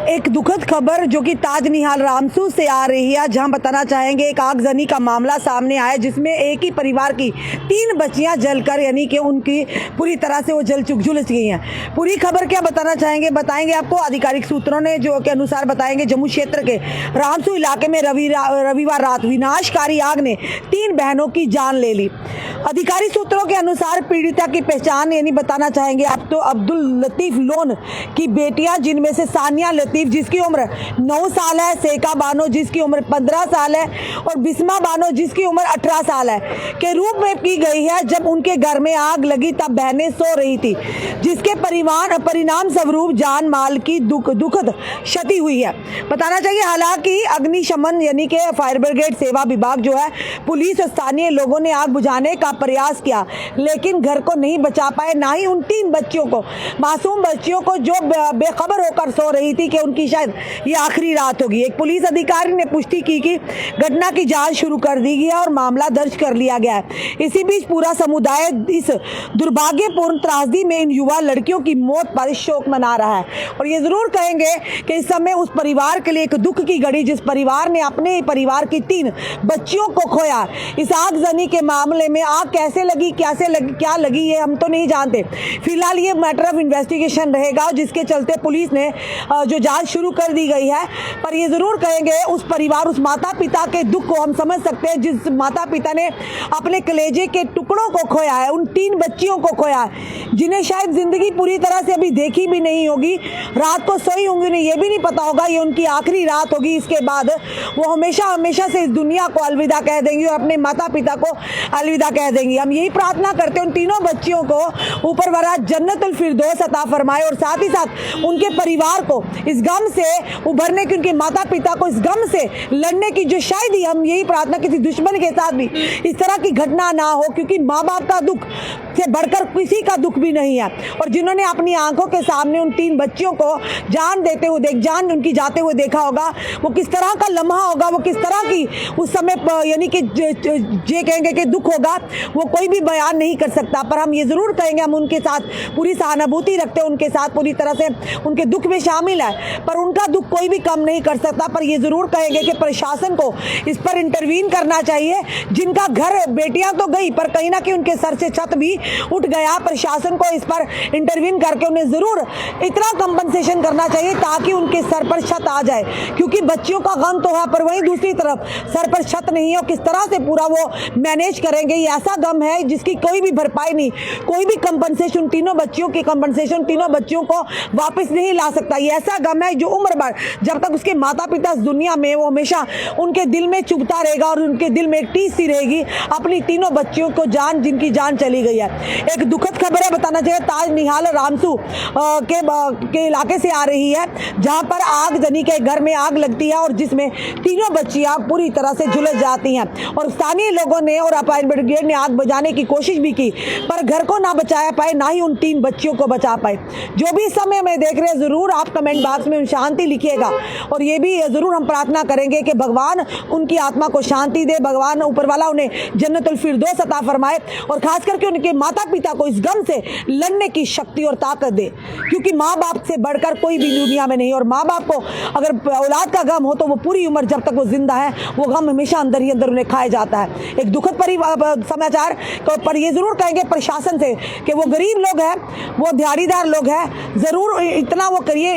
एक दुखद खबर जो कि ताज निहाल रामसू से आ रही है, जहां बताना चाहेंगे एक आगजनी का मामला सामने आया जिसमें एक ही परिवार की 3 बच्चियां जलकर यानी कि उनकी पूरी तरह से वो झुलस गई हैं। पूरी खबर क्या बताना चाहेंगे, बताएंगे आपको। आधिकारिक सूत्रों ने जो के अनुसार बताएंगे जम्मू क्षेत्र के रामसू इलाके में रविवार रात विनाशकारी आग ने 3 बहनों की जान ले ली। अधिकारी सूत्रों के अनुसार पीड़िता की पहचान यानी बताना चाहेंगे आप तो अब्दुल लतीफ लोन की बेटियां, जिनमें से सानिया लतीफ जिसकी उम्र 9 साल है, सेका बानो जिसकी उम्र 15 साल है और बिस्मा बानो जिसकी उम्र 18 साल है के रूप में की गई है। जब उनके घर में आग लगी तब बहनें सो रही थी, जिसके परिणाम स्वरूप जान माल की दुखद क्षति हुई है। बताना चाहिए हालांकि अग्निशमन यानी कि फायर ब्रिगेड सेवा विभाग जो है, पुलिस और स्थानीय लोगों ने आग बुझाने का प्रयास किया, लेकिन घर को नहीं बचा पाए, ना ही उन 3 बच्चियों को, मासूम बच्चियों को जो बेखबर होकर सो रही थी कि उनकी शायद ये आखिरी रात होगी। एक पुलिस अधिकारी ने पुष्टि की कि घटना की जांच शुरू कर दी गई है और मामला दर्ज कर लिया गया है। इसी बीच पूरा समुदाय इस दुर्भाग्यपूर्ण त्रासदी में इन युवा लड़कियों की मौत पर शोक मना रहा है। और ये जरूर कहेंगे कि इस समय उस परिवार के लिए एक दुख की घड़ी, जिस परिवार ने अपने परिवार की 3 बच्चियों को खोया। इस आगजनी के मामले में आग कैसे लगी, क्या लगी ये हम तो नहीं जानते। फिलहाल ये मैटर ऑफ इन्वेस्टिगेशन रहेगा, जिसके चलते पुलिस ने जो जांच शुरू कर दी गई है। पर ये जरूर कहेंगे उस परिवार, उस माता पिता के दुख को हम समझ सकते हैं, जिस माता पिता ने अपने कलेजे के टुकड़ों को खोया है, उन 3 बच्चियों को खोया है, जिन्हें शायद जिंदगी पूरी तरह से अभी देखी भी नहीं होगी, रात को सोई होंगी नहीं, ये भी नहीं पता होगा ये उनकी आखिरी रात होगी। इसके बाद वो हमेशा से इस दुनिया को अलविदा कह देंगी और अपने माता पिता को अलविदा कह देंगी। हम यही प्रार्थना करते हैं उन तीनों बच्चियों को ऊपर वाला जन्नतुल फिरदौस अता फरमाए और साथ ही साथ उनके परिवार को इस गम से उभरने की, उनके माता पिता को इस गम से लड़ने की जो शायद ही हम यही प्रार्थना, किसी दुश्मन के साथ भी इस तरह की घटना ना हो, क्योंकि माँ बाप का दुख से बढ़कर किसी का दुख भी नहीं है। और जिन्होंने अपनी आंखों के सामने उन 3 बच्चियों को जान उनकी जाते हुए देखा होगा, वो किस तरह का लम्हा होगा, वो किस तरह की उस समय यानी कि जे कहेंगे कि दुख होगा, वो कोई भी बयान नहीं कर सकता। पर हम ये जरूर कहेंगे हम उनके साथ पूरी सहानुभूति रखते हैं, उनके साथ पूरी तरह से उनके दुख में शामिल है, पर उनका दुख कोई भी कम नहीं कर सकता। पर ये जरूर कहेंगे कि प्रशासन को इस पर इंटरवीन करना चाहिए। जिनका घर, बेटियां तो गई पर कहीं ना कहीं उनके सर से छत भी उठ गया। प्रशासन को इस पर इंटरवीन करके उन्हें जरूर इतना कंपनसेशन करना चाहिए ताकि उनके सर पर छत आ जाए, क्योंकि बच्चियों का गम तो है पर वहीं दूसरी तरफ सर पर छत नहीं है और किस तरह से पूरा वो मैनेज करेंगे। ये ऐसा गम है जिसकी कोई भी भरपाई नहीं, कोई भी कंपनसेशन, तीनों बच्चियों की कंपनसेशन तीनों बच्चियों को वापस नहीं ला सकता। ये ऐसा गम है जो उम्र भर जब तक उसके माता पिता इस दुनिया में, वो हमेशा उनके दिल में चुभता रहेगा और उनके दिल में एक टीस सी रहेगी अपनी तीनों बच्चियों को जिनकी जान चली गई है। एक दुखद खबर है, बताना चाहिए ताज निहाल रामसू के इलाके से आ रही है, जहां पर आगजनी के घर में आग लगती है और जिसमें तीनों बच्चियां पूरी तरह से झुलस जाती हैं। और स्थानीय लोगों ने और फायर ब्रिगेड ने आग बुझाने की कोशिश भी की, पर घर को ना बचा पाए, ना ही उन 3 बच्चियों को बचा पाए। जो भी इस समय में देख रहे हैं, जरूर आप कमेंट बॉक्स में शांति लिखिएगा और ये भी जरूर हम प्रार्थना करेंगे कि भगवान उनकी आत्मा को शांति दे, भगवान ऊपर वाला उन्हें जन्नतुल फिरदौस अता फरमाए और खास करके उनके माता पिता को इस गम से लड़ने की शक्ति और ताकत दे, क्योंकि माँ बाप से बढ़कर कोई भी दुनिया में नहीं। और माँ बाप को अगर औलाद का गम हो तो वो पूरी उम्र जब तक वो जिंदा है, वो गम हमेशा अंदर ही अंदर उन्हें खाया जाता है। एक दुखद समाचार पर ये जरूर कहेंगे प्रशासन से कि वो गरीब लोग हैं, वो दिहाड़ीदार लोग हैं, जरूर इतना वो करिए।